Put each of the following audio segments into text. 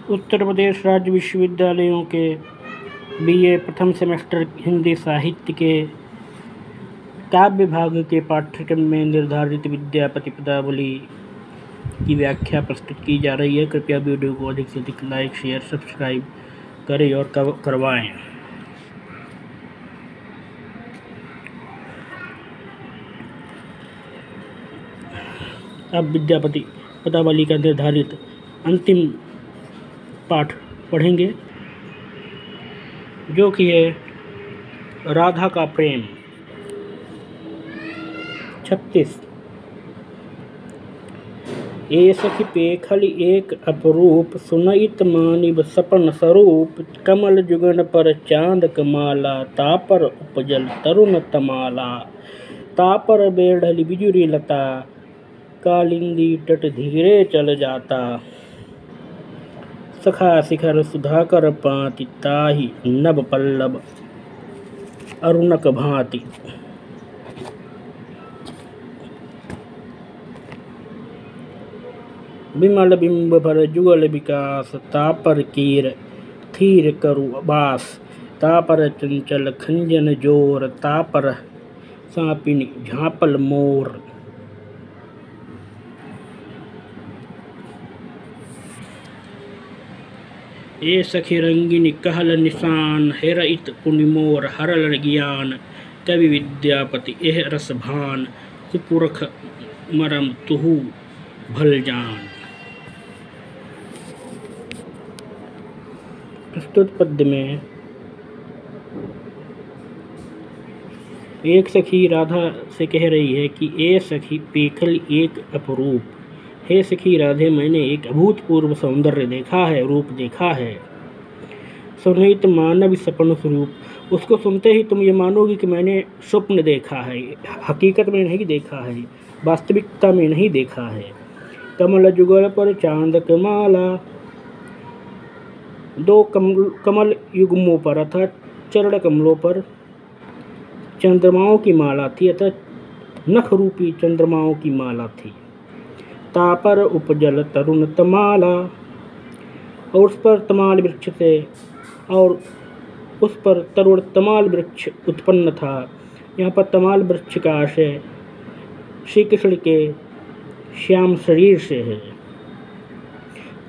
उत्तर प्रदेश राज्य विश्वविद्यालयों के बीए प्रथम सेमेस्टर हिंदी साहित्य के काव्य विभाग के पाठ्यक्रम में निर्धारित विद्यापति पदावली की व्याख्या प्रस्तुत की जा रही है। कृपया वीडियो को अधिक से अधिक लाइक, शेयर, सब्सक्राइब करें और करवाएं। अब विद्यापति पदावली का निर्धारित अंतिम पाठ पढ़ेंगे, जो कि है राधा का प्रेम। 36। ए सखी पेखल एक अपरूप, सुनइत मानिब सपन स्वरूप। कमल जुगन पर चांद कमाला, तापर उपजल तरुण तमाला। तापर बेढ़ल बिजुरी लता, कालिंदी तट धीरे चल जाता। सखा शिखर सुधाकर पाति, ताहि नभ पल्लव अरुणक भांति। विमल बिंब भर जुगल विकास, तापर कीर थीर करु बास। तापर चंचल खंजन जोर, तापर सापिनी झापल मोर। ए सखी रंगिनी कहल निशान, हेरइत पुनि मोर हरल ज्ञान। कवि विद्यापति एह रस भान, सुपुरख मरम तुहु भल जान। प्रस्तुत पद्य में एक सखी राधा से कह रही है कि ए सखी पेखल एक अपरूप। हे सखी राधे, मैंने एक अभूतपूर्व सौंदर्य देखा है, रूप देखा है। सुनित मानव सपन स्वरूप, उसको सुनते ही तुम ये मानोगी कि मैंने स्वप्न देखा है, हकीकत में नहीं देखा है, वास्तविकता में नहीं देखा है। कमल जुगल पर चांद कमाला, दो कमल युग्मों पर अर्थात चरण कमलों पर चंद्रमाओं की माला थी, अर्थात नख रूपी चंद्रमाओं की माला थी। तापर उपजल तरुण तमाला, और उस पर तमाल वृक्ष से और उस पर तरुण तमाल वृक्ष उत्पन्न था। यहाँ पर तमाल वृक्ष का आशय श्री कृष्ण के श्याम शरीर से है।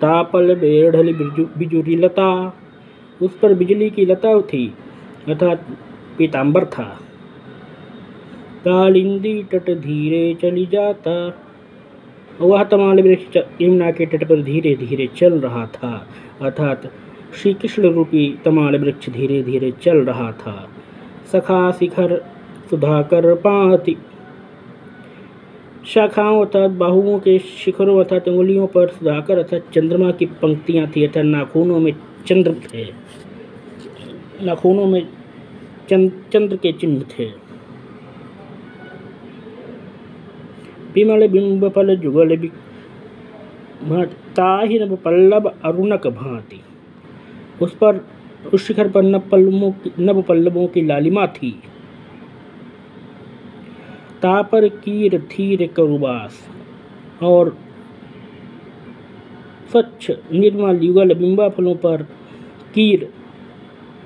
तापल बेढ़ल बिजुरी लता, उस पर बिजली की लता थी, अर्थात पीताम्बर था। कालिंदी तट धीरे चली जाता, वह तमाल वृक्ष यमुना के तट पर धीरे धीरे चल रहा था, अर्थात श्री कृष्ण रूपी तमाल वृक्ष धीरे धीरे चल रहा था। सखा शिखर सुधाकर पाति, शाखाओं अर्थात बाहुओं के शिखरों अर्थात उंगलियों पर सुधाकर अर्थात चंद्रमा की पंक्तियां थी, अर्थात नाखूनों में चंद्र थे, नाखूनों में चंद्र के चिन्ह थे। विमल बिंब फल जुगल ताहि नभ पल्लव अरुणक भांति, उस शिखर पर नभ पल्लवों की लालिमा थी। तापर कीर थीर करुबास, और स्वच्छ निर्मल युगल बिंबा फलों पर कीर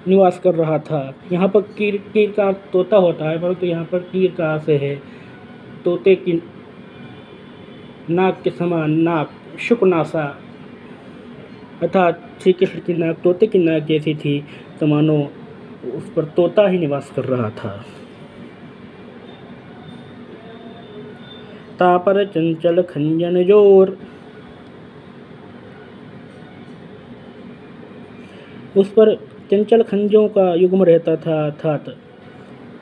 निवास कर रहा था। यहाँ पर कीर का तोता होता है, परंतु यहाँ पर कीर का आशय है तोते की नाक के समान नाक, शुकनासा, अर्थात श्री कृष्ण की नाक तोते की नाक जैसी थी, तो मानो उस पर तोता ही निवास कर रहा था। तापर चंचल खंजन जोर, उस पर चंचल खंजों का युग्म रहता था, अर्थात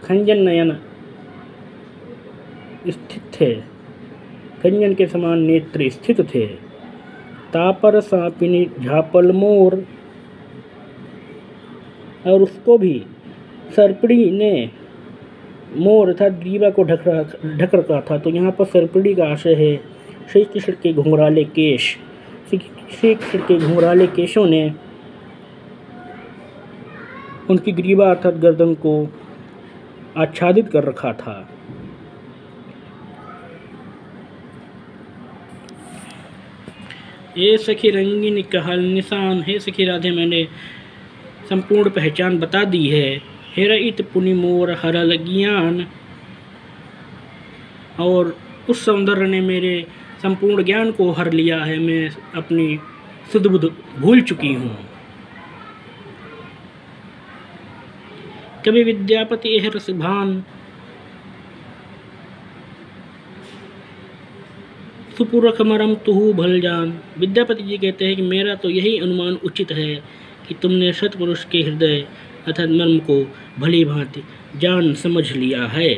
खंजन नयन स्थित थे, खंजन के समान नेत्र स्थित थे। तापर सापिनी झापल मोर, और उसको भी सर्पिणी ने मोर अर्थात ग्रीवा को ढक रखा था। तो यहाँ पर सर्पिणी का आशय है श्री कृष्ण के घुंघराले केश। श्री कृष्ण के घुंघराले केशों ने उनकी ग्रीवा अर्थात गर्दन को आच्छादित कर रखा था। हे सखी रंगीन कहल निशान, हे सखी राधे मैंने संपूर्ण पहचान बता दी है। हेरा इत पुनि मोर हरल ज्ञान, और उस सौंदर्य ने मेरे संपूर्ण ज्ञान को हर लिया है। मैं अपनी सुध बुध भूल चुकी हूँ। कवि विद्यापति एह रस भान, सुपुरख मरम तुहु भल जान। विद्यापति जी कहते हैं कि मेरा तो यही अनुमान उचित है कि तुमने सत्पुरुष के हृदय अर्थात मर्म को भली भांति जान समझ लिया है।